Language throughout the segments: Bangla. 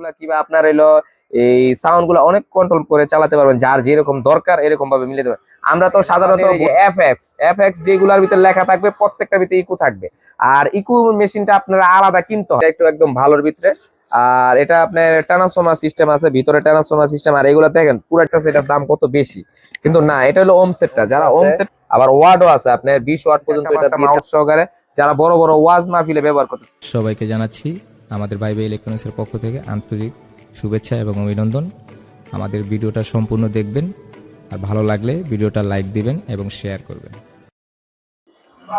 গুলা কিবা আপনার হলো এই সাউন্ড গুলা অনেক কন্ট্রোল করে চালাতে পারবেন, যার যেরকম দরকার এরকম ভাবে মিলে দেবেন। আমরা তো সাধারণত এফএক্স যেগুলার ভিতরে লেখা থাকবে প্রত্যেকটা ভিতরে ইকো থাকবে, আর ইকো মেশিনটা আপনারা আলাদা কিনতে হয় একটু একদম ভালোর ভিতরে। আর এটা আপনার ট্রান্সফরমার সিস্টেম আছে ভিতরে, ট্রান্সফরমার সিস্টেম। আর এগুলা দেখেন পুরাটা সেটার দাম কত বেশি, কিন্তু না, এটা হলো ওম সেটটা, যারা ওম সেট আবার ওয়াটও আছে আপনার 20 ওয়াট পর্যন্ত এটা মাউস সহকারে যারা বড় বড় ওয়াজ মাহফিলে ব্যবহার করতে। সবাইকে জানাচ্ছি আমাদের ভাইবে ইলেকট্রনিক্সের পক্ষ থেকে আন্তরিক শুভেচ্ছা এবং অভিনন্দন। আমাদের ভিডিওটা সম্পূর্ণ দেখবেন, আর ভালো লাগলে ভিডিওটা লাইক দিবেন এবং শেয়ার করবেন।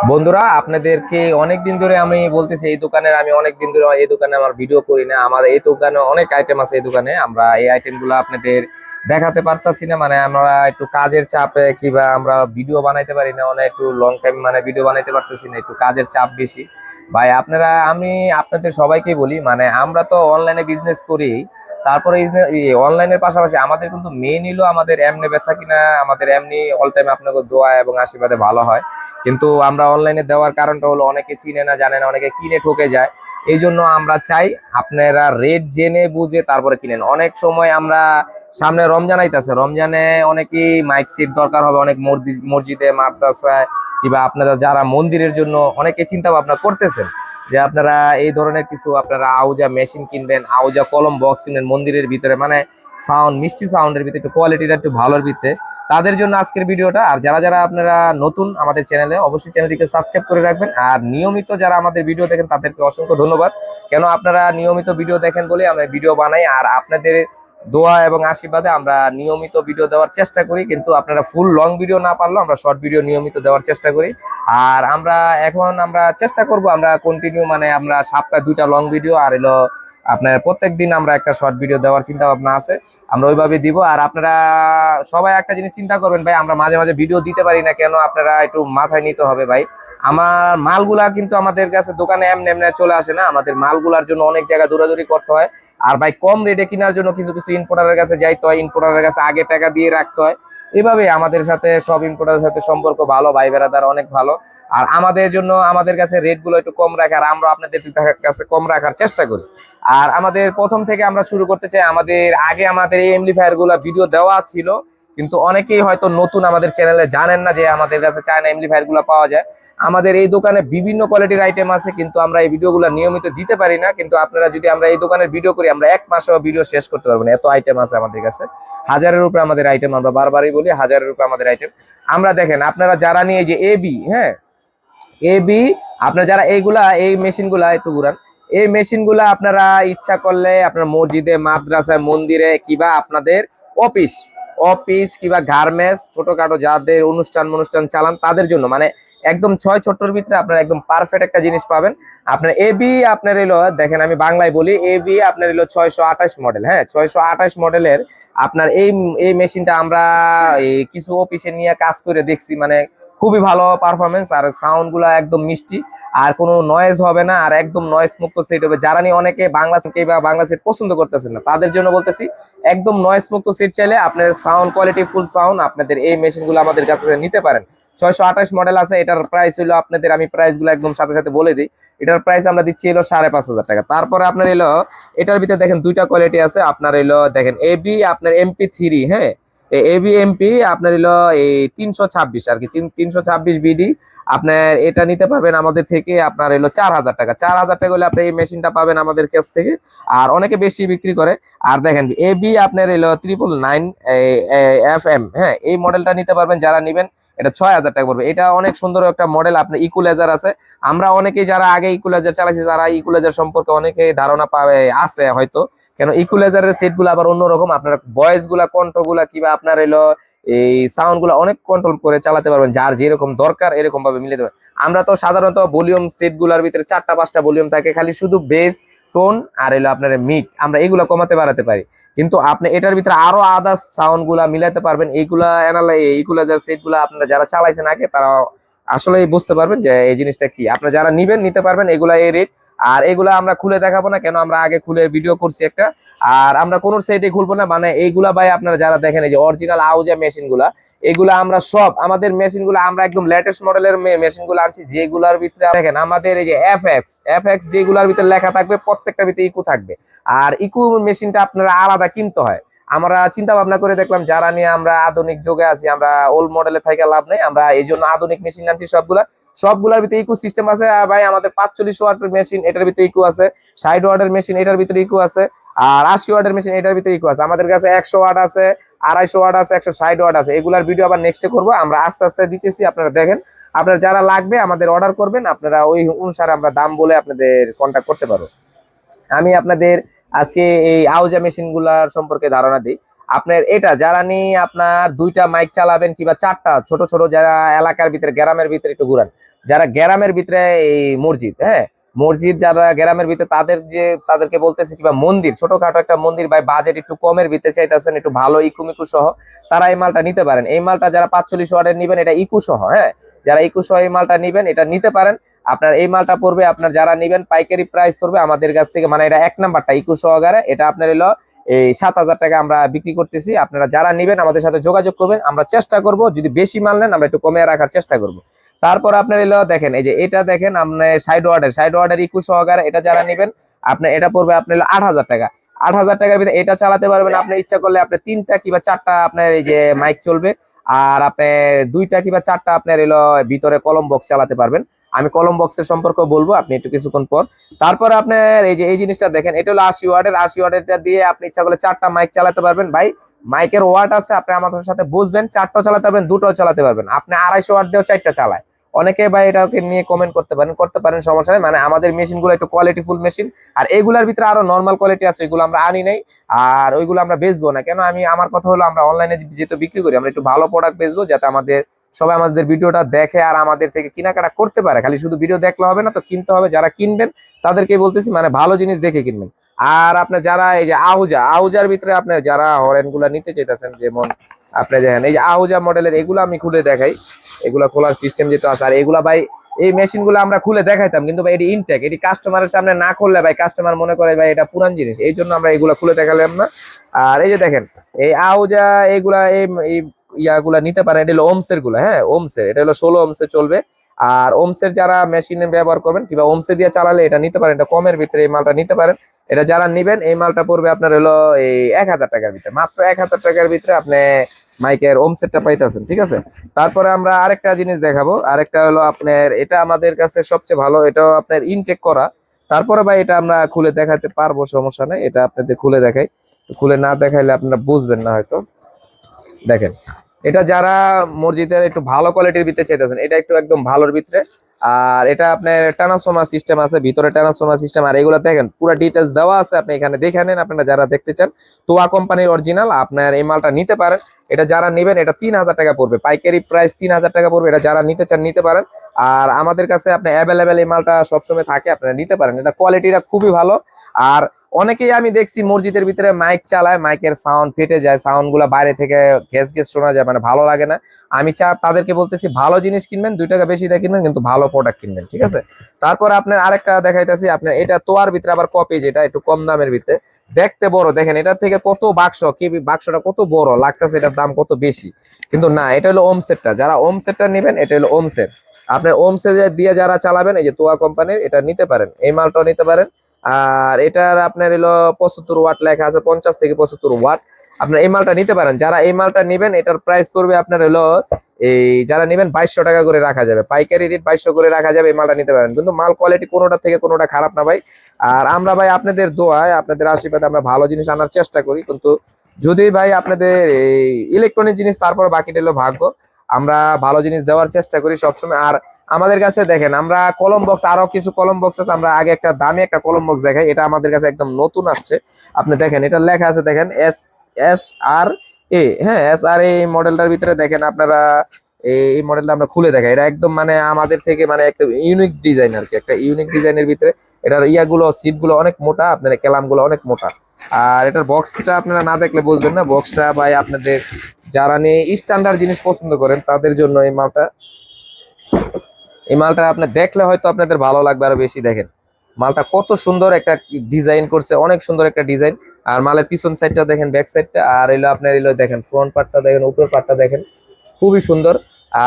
বন্ধুরা, আপনাদেরকে অনেকদিন ধরে আমি বলতেছি এই দোকানের, আমি অনেকদিন ধরে এই দোকানে আমার ভিডিও করি না। আমার এই দোকানে অনেক আইটেম আছে, এই দোকানে আমরা এই আইটেম গুলো আপনাদের দেখাতে পারতাছি না, মানে আমরা একটু কাজের চাপে কিংবা আমরা ভিডিও বানাইতে পারি না, অনেক একটু লং টাইম মানে ভিডিও বানাইতে পারতেছি না, একটু কাজের চাপ বেশি ভাই। আমি আপনাদের সবাইকে বলি, মানে আমরা তো অনলাইনে বিজনেস করি, তারপরে অনলাইনের পাশাপাশি আমাদের কিন্তু মেইন হলো আমাদের এমনি বেচা কিনা, আমাদের এমনি অল টাইম আপনাকে দোয়া এবং আশীর্বাদে ভালো হয়। কিন্তু আমরা অনলাইনে দেওয়ার কারণটা হলো অনেকে চিনে না, জানে না, অনেকে কিনে ঠকে যায়। এই জন্য আমরা চাই আপনারা রেট জেনে বুঝে তারপরে কিনেন। অনেক সময় আমরা সামনে রমজান আইতাছে, রমজানে অনেকেই মাইক সেট দরকার হবে, অনেক মসজিদে মাদ্রাসায় কিংবা আপনারা যারা মন্দিরের জন্য অনেকে চিন্তা ভাবনা করতেছেন যে আপনারা এই ধরনের কিছু আপনারা আউজা মেশিন কিনবেন, আউজা কলম বক্স কিনবেন মন্দিরের ভিতরে, মানে সাউন্ড মিষ্টি সাউন্ডের ভিতরে একটু কোয়ালিটিটা একটু ভালোর ভিতরে, তাদের জন্য আজকের ভিডিওটা। আর যারা যারা আপনারা নতুন আমাদের চ্যানেলে, অবশ্যই চ্যানেলটিকে সাবস্ক্রাইব করে রাখবেন। আর নিয়মিত যারা আমাদের ভিডিও দেখেন তাদেরকে অসংখ্য ধন্যবাদ, কেন আপনারা নিয়মিত ভিডিও দেখেন বলে আমরা ভিডিও বানাই। আর আপনাদের দোয়া এবং আশীর্বাদে আমরা নিয়মিত ভিডিও দেওয়ার চেষ্টা করি, কিন্তু আপনারা ফুল লং ভিডিও না পারলেও আমরা শর্ট ভিডিও নিয়মিত দেওয়ার চেষ্টা করি। আর আমরা চেষ্টা করব আমরা কন্টিনিউ, মানে আমরা সপ্তাহে 2টা লং ভিডিও আর এলো আপনার প্রত্যেক দিন আমরা একটা শর্ট ভিডিও দেওয়ার চিন্তা ভাবনা আছে, আমরা ওইভাবে দিব। আর আপনারা সবাই একটা জিনিস চিন্তা করবেন ভাই, আমরা মাঝে মাঝে ভিডিও দিতে পারি না কেন, আপনারা একটু মাথায় নিতে হবে ভাই। আমার মালগুলা কিন্তু আমাদের কাছে দোকানে এমনি এমনি চলে আসে না, আমাদের মালগুলার জন্য অনেক জায়গা দৌড়াদৌড়ি করতে হয়। আর ভাই কম রেটে কেনার জন্য কিছু কিছু ইম্পোর্টারের কাছে যাইতে হয়, ইম্পোর্টারের কাছে আগে টাকা দিয়ে রাখতে হয়। এভাবে আমাদের সাথে সব ইম্পোর্টারের সাথে সম্পর্ক ভালো, ভাই বেড়াদার অনেক ভালো। আর আমাদের জন্য আমাদের কাছে রেট গুলো একটু কম রাখে, আর আমরা আপনাদের কাছে কম রাখার চেষ্টা করি। আর আমাদের প্রথম থেকে আমরা শুরু করতে চাই, আমাদের এই এমপ্লিফায়ার গুলা ভিডিও দেওয়া ছিল, কিন্তু অনেকেই হয়তো নতুন আমাদের চ্যানেলে জানেন না যে আমাদের কাছে চায়না এমপ্লিফায়ার গুলো পাওয়া যায়। আমাদের এই দোকানে বিভিন্ন কোয়ালিটির আইটেম আছে, কিন্তু আমরা এই ভিডিওগুলো নিয়মিত দিতে পারি না। কিন্তু আপনারা যদি আমরা এই দোকানের ভিডিও করি, আমরা 1 মাসেও ভিডিও শেষ করতে পারবো না, এত আইটেম আছে আমাদের কাছে। হাজারের উপরে আমাদের আইটেম, আমরা বারবারই বলি হাজারের উপরে আমাদের আইটেম। আমরা দেখেন আপনারা যারা নিয়ে যে এবি, হ্যাঁ এবি, আপনারা যারা এই মেশিন গুলা একটু ঘুরান, এই মেশিন গুলা আপনারা ইচ্ছা করলে আপনার মসজিদে মাদ্রাসায় মন্দিরে কিবা আপনাদের অফিস অফিস কিবা গার্মেন্টস ছোটখাটো যাদের অনুষ্ঠান চালান তাদের জন্য, মানে একদম 6 ভিতরে আপনার একদম পারফেক্ট একটা জিনিস পাবেন। আপনার এবি আপনার এলো, দেখেন আমি বাংলায় বলি, এবি আপনার এলো 628 মডেল, হ্যাঁ 628 মডেলের আপনার এই মেশিনটা আমরা এই কিছু অফিসে নিয়ে কাজ করে দেখছি, মানে খুবই ভালো পারফরমেন্স, আর সাউন্ড গুলা একদম মিষ্টি, আর কোনো নয়েজ হবে না, আর একদম নয়েজ মুক্ত সেট হবে। যারা নিয়ে অনেকে বাংলা সেট পছন্দ করতেছেন না, তাদের জন্য বলতেছি একদম নয়েজ মুক্ত সেট চাইলে আপনার সাউন্ড কোয়ালিটি ফুল সাউন্ড আপনাদের এই মেশিন গুলো আমাদের কাছে নিতে পারেন। 628 মডেল আছে, এটার প্রাইস হলো আপনাদের, আমি প্রাইস গুলো একদম সাথে সাথে বলে দিই। এটার প্রাইস আমরা দিচ্ছি হলো 5,500 টাকা। তারপরে আপনার এলো এটার ভিতরে দেখেন 2টা কোয়ালিটি আছে, আপনার এলো দেখেন এবি আপনার MP3, হ্যাঁ এবি এমপি আপনার হলো এই 326 আর কি, 326 বিডি। আপনার এটা নিতে পারবেন আমাদের থেকে, আপনার হলো 4,000 টাকা। 4,000 টাকা হলে আপনি এই মেশিনটা পাবেন আমাদের কাছ থেকে, আর অনেকে বেশি বিক্রি করে। আর দেখেন এবি আপনার হলো 999 FM, হ্যাঁ এই মডেলটা নিতে পারবেন, যারা নিবেন এটা 6,000 টাকা পড়বে। এটা অনেক সুন্দর একটা মডেল। আপনার ইকুলাইজার আছে, আমরা অনেকেই যারা আগে ইকুলাইজার চালাইছি, যারা ইকুলাইজার সম্পর্কে অনেকে ধারণা পাবে আছে হয়তো, কেন ইকুলাইজারের সেট গুলো আবার অন্যরকম, আপনার ভয়েস গুলা কণ্ঠ গুলা কিবা আপনার এলো এই সাউন্ড গুলা অনেক কন্ট্রোল করে চালাতে পারবেন, যার যেরকম দরকার এরকম ভাবে মিলে দেবেন। আমরা তো সাধারণত ভলিউম সেট গুলার ভিতরে 4টা 5টা ভলিউম থাকে, খালি শুধু বেস টোন আর এলো আপনার মিড, আমরা এইগুলা কমাতে বাড়াতে পারি। কিন্তু আপনি এটার ভিতরে আরো আদার্স সাউন্ড গুলা মিলাতে পারবেন। ইকুলাইজার সেট গুলা আপনারা যারা চালাইছেন আগে তারা আসলেই বুঝতে পারবেন যে এই জিনিসটা কি। আপনারা যারা নিবেন নিতে পারবেন, এগুলা এই রেট। আর এগুলা আমরা খুলে দেখাবো না, কেন আমরা আগে খুলে ভিডিও করছি একটা। আর আমরা কোন সাইডে খুলবো না, মানে এইগুলা ভাই আপনারা যারা দেখেন এই যে অরিজিনাল আউজা মেশিন গুলা, এগুলা আমরা সব আমাদের মেশিন গুলা আমরা একদম লেটেস্ট মডেলের মেশিন গুলো আনছি, যেগুলার ভিতরে দেখেন আমাদের এই যে এফএক্স যেগুলার ভিতরে লেখা থাকবে প্রত্যেকটা ভিতরে ইকো থাকবে। আর ইকো মেশিনটা আপনারা আলাদা কিনতে হয়। আমরা চিন্তা ভাবনা করে দেখলাম যারা নিয়ে আমরা আধুনিক যুগে আছি, আমরা ওল্ড মডেলে থেকে লাভ নেই, আমরা এই জন্য আধুনিক মেশিন আনছি সবগুলার ভিতরে ইকো সিস্টেম আছে। আর ভাই আমাদের 45 ওয়াটের মেশিন, এটার ভিতরে ইকো আছে। 60 ওয়াটের মেশিন, এটার ভিতরে ইকো আছে। আর 80 ওয়াটের মেশিন, এটার ভিতরে ইকো আছে। আমাদের কাছে 100 ওয়াট আছে, 250 ওয়াট আছে, 160 ওয়াট আছে। এগুলার ভিডিও আবার নেক্সটে করবো, আমরা আস্তে আস্তে দিতেছি, আপনারা দেখেন। আপনারা যারা লাগবে আমাদের অর্ডার করবেন, আপনারা ওই অনুসারে আমরা দাম বলে আপনাদের কন্ট্যাক্ট করতে পারবো। আমি আপনাদের আজকে এই আউজা মেশিন গুলার সম্পর্কে ধারণা দিই। আপনার এটা যারা নিয়ে আপনার 2টা মাইক চালাবেন কিংবা 4টা, ছোট ছোট যারা এলাকার ভিতরে গ্রামের ভিতরে একটু ঘুরান, যারা গ্রামের ভিতরে এই মসজিদ, হ্যাঁ মসজিদ যারা গ্রামের ভিতরে তাদেরকে বলতেছে, কিংবা মন্দির, ছোটখাটো একটা মন্দির ভাই বাজেট একটু কমের ভিতরে চাইতেছেন, একটু ভালো ইকুমিকু সহ, তারা এই মালটা নিতে পারেন। এই মালটা যারা 45 ওয়াটের নিবেন, এটা ইকু সহ, হ্যাঁ যারা ইকু সহ এই মালটা নিবেন, এটা নিতে পারেন। আপনার এই মালটা পড়বে, আপনার যারা নিবেন পাইকারি প্রাইস পড়বে আমাদের কাছ থেকে, মানে এটা 1 নাম্বারটা ইকু সহকারে, এটা আপনার এলো এই 7,000 টাকা আমরা বিক্রি করতেছি। আপনারা যারা নিবেন আমাদের সাথে যোগাযোগ করবেন, আমরা চেষ্টা করব যদি বেশি মাল নেন আমরা একটু কমে রাখার চেষ্টা করব। তারপর আপনার এলো দেখেন এই যে এটা দেখেন আপনি 60 ওয়াটের ইকু সহকারে, এটা যারা নিবেন আপনার এটা পড়বে আপনার হলো 8,000 টাকা। 8,000 টাকার ভিতরে এটা চালাতে পারবেন আপনি ইচ্ছা করলে, আপনি 3টা কিংবা 4টা আপনার এই যে মাইক চলবে। আর আপনি 2টা কিংবা 4টা আপনার এলো ভিতরে কলম বক্স চালাতে পারবেন। আমি কলম বক্সের সম্পর্ক বলবো আপনি একটু কিছুক্ষণ পর। তারপর আপনার এই যে এই জিনিসটা দেখেন, এটা হলো 80 ওয়াটের দিয়ে আপনি ইচ্ছা করলে 4টা মাইক চালাতে পারবেন। ভাই মাইকের ওয়াট আছে, আপনি আমাদের সাথে বুঝবেন, 4টাও চালাতে পারবেন, 2টাও চালাতে পারবেন। আপনি 250 ওয়াট দিয়েও 4টা চালায় অনেকে ভাই, এটাকে নিয়ে কমেন্ট করতে পারেন, সমস্যা নেই। মানে আমাদের মেশিন গুলো একটু কোয়ালিটিফুল মেশিন, আর এগুলার ভিতরে আরো নর্মাল কোয়ালিটি আছে, এগুলো আমরা আনি নাই। আর ওইগুলো আমরা বেচবো না, কেন আমার কথা হলো আমরা অনলাইনে যেহেতু বিক্রি করি, আমরা একটু ভালো প্রোডাক্ট বেচবো, যাতে সবাই আমাদের ভিডিওটা দেখে আর আমাদের থেকে কেনাকাটা করতে পারে। খালি শুধু ভিডিও দেখলে হবে না, তো কিনতে হবে। যারা কিনবেন তাদেরকে বলতেছি, মানে ভালো জিনিস দেখে কিনবেন। আর আপনার যারা এই যে আহুজার ভিতরে আপনার যারা হরেন গুলা নিতে চাইতেছেন, যেমন আপনি দেখেন এই যে আহুজা মডেলের, এগুলো আমি খুলে দেখাই। এগুলা খোলার সিস্টেম যেটা আছে, আর এগুলা ভাই এই মেশিন গুলো আমরা খুলে দেখাইতাম, কিন্তু ভাই এটি ইনটেক, এটি কাস্টমারের সামনে না খুললে ভাই কাস্টমার মনে করে ভাই এটা পুরান জিনিস, এই জন্য আমরা এগুলা খুলে দেখালাম না। আর এই যে দেখেন এই আহুজা, এগুলা এই ইয়াগুলা নিতে পারেন। এটা হলো ওমসের গুলা, হ্যাঁ ওমসের, এটা হলো 16 ওমসে চলবে। আর ওমসের যারা মেশিনে ব্যবহার করবেন কিংবা ওমসে দিয়ে চালালে এটা নিতে পারেন, এটা কমের ভিতরে এই মালটা নিতে পারেন। এটা যারা নিবেন এই মালটা পড়বে আপনার হলো এই 1,000 টাকার ভিতরে, মাত্র 1,000 টাকার ভিতরে আপনি মাইকের ওমসেটটা পাইতেছেন, ঠিক আছে। তারপরে আমরা আরেকটা জিনিস দেখাবো, আরেকটা হলো আপনার এটা আমাদের কাছে সবচেয়ে ভালো, এটাও আপনার ইনটেক করা। তারপরে ভাই এটা আমরা খুলে দেখাতে পারবো, সমস্যা নেই, এটা আপনাদের খুলে দেখাই। খুলে না দেখাইলে আপনারা বুঝবেন না হয়তো। দেখেন এটা যারা মসজিদের একটু ভালো কোয়ালিটির ভিতরে চাইতেছেন, এটা একটু একদম ভালোর ভিতরে। আর এটা আপনার ট্রান্সফরমার সিস্টেম আছে, ভিতরে ট্রান্সফরমার সিস্টেম। আর এগুলো দেখেন পুরো ডিটেলস দেওয়া আছে, আপনি এখানে দেখে নেন আপনারা যারা দেখতে চান। তোয়া কোম্পানির অরিজিনাল, আপনার এই মালটা নিতে পারেন। এটা যারা নেবেন এটা 3,000 টাকা পড়বে, পাইকারি প্রাইস 3,000 টাকা পড়বে। এটা যারা নিতে চান নিতে পারেন। আর আমাদের কাছে আপনি অ্যাভেলেবেল এই মালটা সবসময় থাকে, আপনারা নিতে পারেন। এটা কোয়ালিটিটা খুবই ভালো। আর অনেকেই আমি দেখছি মসজিদের ভিতরে মাইক চালায়, মাইকের সাউন্ড ফেটে যায়, সাউন্ড গুলা বাইরে থেকে ঘেস ঘেস শোনা যায়, মানে ভালো লাগে না। আমি তাদেরকে বলতেছি ভালো জিনিস কিনবেন, 2 টাকা বেশি দিয়ে কিনবেন, কিন্তু ভালো প্রোডাক্ট কিনবেন, ঠিক আছে। তারপর আপনার আরেকটা দেখাইতেছি, আপনার এটা তোয়ার ভিতরে আবার কপি, যেটা একটু কম দামের ভিতরে, দেখতে বড়, দেখেন এটা থেকে কত বাক্স, কি বাক্সটা কত বড় লাগতেছে, এটার দাম কত বেশি, কিন্তু না, এটা হলো ওমসেটটা। যারা ওমসেটটা নেবেন এটা হলো ওমসেট। আপনার ওমসেট দিয়ে যারা চালাবেন, এই যে তোয়া কোম্পানির, এটা নিতে পারেন, এই মালটাও নিতে পারেন। আর এটার আপনার হলো 75 ওয়াট লেখা আছে, 50 থেকে 75 ওয়াট। আপনার এই মালটা নিতে পারেন। যারা এই মালটা নেবেন এটার প্রাইস পড়বে আপনার হলো এই, যারা নেবেন 2200 টাকা করে রাখা যাবে, পাইকারি রেট 2200 করে রাখা যাবে। এই মালটা নিতে পারেন, কিন্তু মাল কোয়ালিটি কোনোটা থেকে কোনোটা খারাপ না ভাই। আর আমরা ভাই আপনাদের দোয়ায়, আপনাদের আশীর্বাদে আমরা ভালো জিনিস আনার চেষ্টা করি, কিন্তু যদি ভাই আপনাদের এই ইলেকট্রনিক জিনিস, তারপর বাকিটা হলো ভাগ্য। আমরা ভালো জিনিস দেওয়ার চেষ্টা করি সবসময়। আর আমাদের কাছে দেখেন আমরা কলম বক্স, আরো কিছু কলম বক্স আছে। আমরা আগে একটা দামি একটা কলম বক্স দেখাই, এটা আমাদের কাছে একদম নতুন আসছে। আপনি দেখেন এটা লেখা আছে, দেখেন SRA, হ্যাঁ SRA মডেলটার ভিতরে দেখেন আপনারা এই মডেলটা আমরা খুলে দেখাই। এটা একদম মানে আমাদের থেকে মানে একদম ইউনিক ডিজাইন আর কি, একটা ইউনিক ডিজাইনের ভিতরে। এটার ইয়াগুলো, সিট গুলো অনেক মোটা, আপনার ক্যালাম গুলো অনেক মোটা। আর এটার বক্সটা আপনারা না দেখলে বুঝবেন না। বক্সটা ভাই আপনাদের যারা নিয়ে স্ট্যান্ডার্ড জিনিস পছন্দ করেন তাদের জন্য এই মালটা। এই মালটা আপনি দেখলে হয়তো আপনাদের ভালো লাগবে আরো বেশি। দেখেন মালটা কত সুন্দর একটা ডিজাইন করছে, অনেক সুন্দর একটা ডিজাইন। আর মালের পিছন সাইডটা দেখেন, ব্যাক সাইডটা, আর এলো আপনার এলো দেখেন ফ্রন্ট পার্টটা দেখেন, উপরের পার্টটা দেখেন, খুবই সুন্দর।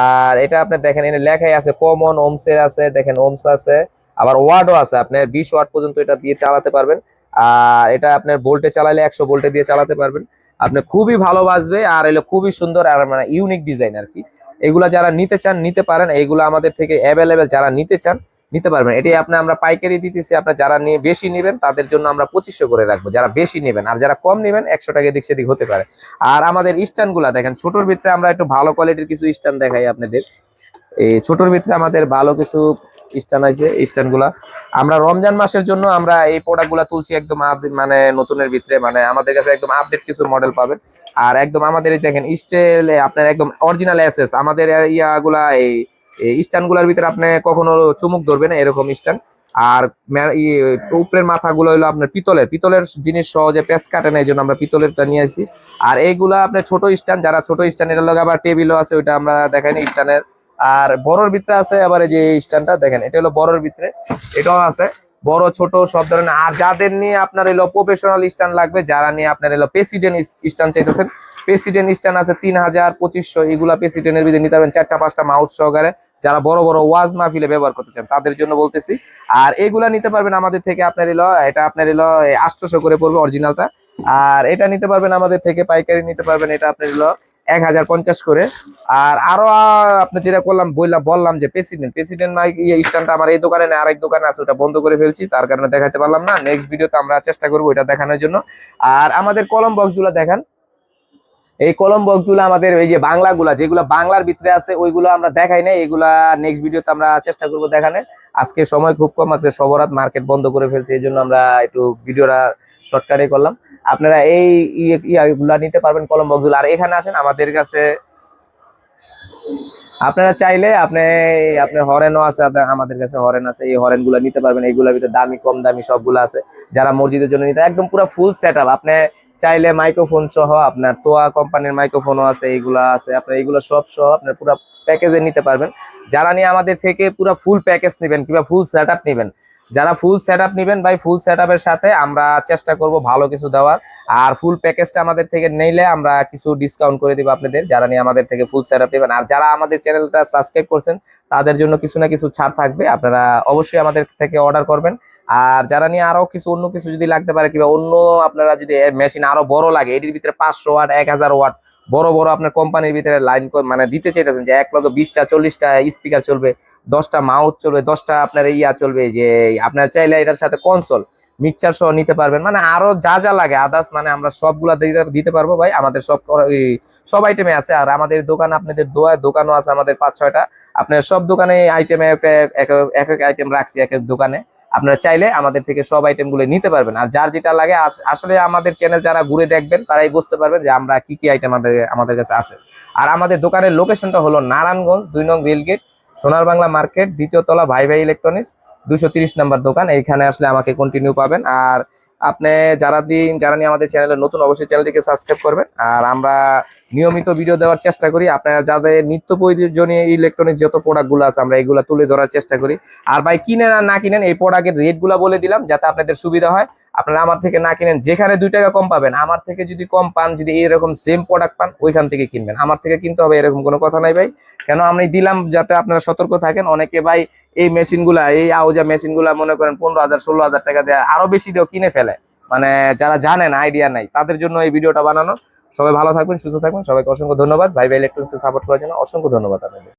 আর এটা আপনি দেখেন এখানে লেখাই আছে কমন ওমসের আছে, দেখেন ওমস আছে, আবার ওয়াটও আছে। আপনার 20 ওয়াট পর্যন্ত এটা দিয়ে চালাতে পারবেন। আর এটা আপনার ভোল্টে চালালে 100 ভোল্টে দিয়ে চালাতে পারবেন। আপনি খুবই ভালো বাজবে, আর এলো খুবই সুন্দর আর মানে ইউনিক ডিজাইন আর কি। এগুলা যারা নিতে চান নিতে পারেন, এগুলো আমাদের থেকে অ্যাভেলেবেল, যারা নিতে চান নিতে পারবেন। এটাই আমরা পাইকারি দিতেছি। আপনার যারা নিয়ে বেশি নেবেন তাদের জন্য আমরা 2500 করে রাখবো, যারা বেশি নেবেন। আর যারা কম নেবেন 100 টাকা এদিক সেদিক হতে পারে। আর আমাদের স্ট্যান্ড গুলা দেখেন, ছোটোর ভিতরে আমরা একটু ভালো কোয়ালিটির কিছু স্ট্যান্ড দেখাই আপনাদের। এই ছোটোর ভিতরে আমাদের ভালো কিছু স্ট্যান্ড আছে। স্ট্যান্ড গুলা আমরা রমজান মাসের জন্য আমরা এই প্রোডাক্ট গুলা তুলছি একদম মানে নতুনের ভিতরে, মানে আমাদের কাছে একদম আপডেট কিছু মডেল পাবেন। আর একদম আমাদের এই দেখেন স্টেল আপনার একদম অরিজিনাল এসএস আমাদের ইয়াগুলা, এই স্ট্যান্ড গুলার ভিতরে আপনি কখনো চুমুক ধরবে না এরকম স্ট্যান্ড। আর উপরের মাথাগুলো হলো আপনার পিতলের জিনিস সহজে পেঁচ কাটে না, এই জন্য আমরা পিতলেরটা নিয়ে আসি। আর এইগুলা আপনার ছোট স্ট্যান্ড, যারা ছোট স্ট্যান্ড এটার লগে আবার টেবিলও আছে, ওইটা আমরা দেখাই না স্ট্যান্ডের। আর বড়র ভিতরে আছে আবার এই যে স্ট্যান্ডটা দেখেন, এটা হলো বড়র ভিতরে, এটাও আছে বড় ছোট সব ধরনের। আর যাদের নিয়ে আপনার এলো প্রফেশনাল স্ট্যান্ড লাগবে, যারা নিয়ে আপনার এলো প্রেসিডেন্ট স্ট্যান্ড চাইতেছেন, প্রেসিডেন্ট স্ট্যান্ড আছে 3000 2500, এগুলা প্রেসিডেন্টের ভিতরে নিতে পারবেন 4টা 5টা মাউস সহকারে। যারা বড় বড় ওয়াজ মাহফিলে ব্যবহার করতে চান তাদের জন্য বলতেছি। আর এগুলা নিতে পারবেন আমাদের থেকে আপনার এলো, এটা আপনার এলো 800 করে পড়বে অরিজিনালটা। আর এটা নিতে পারবেন আমাদের থেকে পাইকারি নিতে পারবেন, এটা আপনার এলো 1050 করে। আর আরো আপনি যেটা বললাম যে প্রেসিডেন্ট মাইক স্ট্যান্ডটা আমার এই দোকানে না, আরেক দোকানে আছে, ওটা বন্ধ করে ফেলছি, তার কারণে দেখাতে পারলাম না। নেক্সট ভিডিওতে আমরা চেষ্টা করবো এটা দেখানোর জন্য। আর আমাদের কলম বক্স গুলা দেখেন, এই কলম বক্স গুলো আমাদের ওই যে বাংলা গুলা, যেগুলো বাংলার ভিতরে আছে ওইগুলো আমরা দেখাই না, এগুলা নেক্সট ভিডিওতে আমরা চেষ্টা করবো দেখানোর। আজকে সময় খুব কম আছে, সবরাত মার্কেট বন্ধ করে ফেলছে, এই জন্য আমরা একটু ভিডিওটা শর্টকাটে করলাম। আপনারা এই ইয়াগুলা নিতে পারবেন কলম বক্স গুলো। আর এখানে আসেন আমাদের কাছে, আপনারা চাইলে আপনার হরেনও আছে, আমাদের কাছে হরেন আছে, এই হরেন গুলা নিতে পারবেন। এইগুলোর ভিতরে দামি কম দামি সবগুলো আছে, যারা মসজিদের জন্য নিতে একদম পুরো ফুল সেট আপ। আপনি চাইলে মাইক্রোফোন সহ, আপনার তোয়া কোম্পানির মাইক্রোফোনও আছে, এইগুলা আছে, আপনার এইগুলো সব সহ আপনার পুরো প্যাকেজে নিতে পারবেন। যারা নিয়ে আমাদের থেকে পুরো ফুল প্যাকেজ নেবেন কিংবা ফুল সেট আপ নেবেন, যারা ফুল সেট আপ নেবেন ভাই, ফুল সেট আপের সাথে আমরা চেষ্টা করব ভালো কিছু দেওয়ার। আর ফুল প্যাকেজটা আমাদের থেকে নিলে আমরা কিছু ডিসকাউন্ট করে দিব আপনাদের, যারা নিয়ে আমাদের থেকে ফুল সেট আপ নেবেন। আর যারা আমাদের চ্যানেলটা সাবস্ক্রাইব করছেন তাদের জন্য কিছু না কিছু ছাড় থাকবে, আপনারা অবশ্যই আমাদের থেকে অর্ডার করবেন। আর যারা নিয়ে আরো কিছু অন্য কিছু যদি লাগতে পারে কিংবা অন্য আপনারা যদি মেশিন আরো বড় লাগে, এটির ভিতরে 500 ওয়াট 1000 ওয়াট বড় বড় আপনার কোম্পানির ভিতরে লাইন মানে দিতে চাইতেছেন, যে 120টা 40টা স্পিকার চলবে, 10টা মাউথ চলবে, 10টা আপনার ইয়া চলবে, যে আপনার চাইলে এটার সাথে কনসোল মিক্সচার সহ নিতে পারবেন। মানে আরো যা যা লাগে আদার্স, মানে আমরা সবগুলা দিতে পারবো ভাই। আমাদের সব আইটেমে আছে। আর আমাদের দোকান, আপনাদের দোকানও আছে আমাদের 5-6টা। আপনার সব দোকানে আইটেমে এক এক আইটেম রাখছি এক এক দোকানে। আপনারা চাইলে আমাদের থেকে সব আইটেম গুলো নিতে পারবেন। আর যার যেটা লাগে, আসলে আমাদের চ্যানেল যারা ঘুরে দেখবেন তারাই বুঝতে পারবেন যে আমরা কি কি আইটেম আমাদের কাছে আছে। আর আমাদের দোকানের লোকেশনটা হলো নারায়ণগঞ্জ 2 নং রেলগেট, সোনার বাংলা মার্কেট, 2য় তলা, ভাই ভাই ইলেকট্রনিক্স, 230 নাম্বার দোকান। এইখানে আসলে আমাকে কন্টিনিউ পাবেন। আর আপনি যারা নিয়ে আমাদের চ্যানেলে নতুন, অবশ্যই চ্যানেলটিকে সাবস্ক্রাইব করবেন। আর আমরা নিয়মিত ভিডিও দেওয়ার চেষ্টা করি। আপনারা যাদের নিত্য প্রয়োজনীয় ইলেকট্রনিক্স যত প্রোডাক্ট গুলো আছে আমরা এগুলা তুলে ধরার চেষ্টা করি। আর ভাই কিনেন আর না কিনেন, এই প্রোডাক্টের রেট গুলা বলে দিলাম যাতে আপনাদের সুবিধা হয়। আপনারা আমার থেকে না কিনেন, যেখানে 2 টাকা কম পাবেন, আমার থেকে যদি কম পান, যদি এইরকম সেম প্রোডাক্ট পান, ওইখান থেকে কিনবেন। আমার থেকে কিনতে হবে এরকম কোনো কথা নাই ভাই। কেন আমি দিলাম যাতে আপনারা সতর্ক থাকেন। অনেকে ভাই এই মেশিন গুলা, এই আউজা মেশিন গুলা মনে করেন 15,000 16,000 টাকা দেয়, আরো বেশি দিয়েও কিনে ফেলে। মানে যারা জানেন, আইডিয়া নাই, তাদের জন্য এই ভিডিওটা বানানো। সবাই ভালো থাকবেন, সুস্থ থাকবেন, সবাইকে অসংখ্য ধন্যবাদ। ভাই ভাই ইলেকট্রনিক্সকে সাপোর্ট করার জন্য অসংখ্য ধন্যবাদ আপনাদের।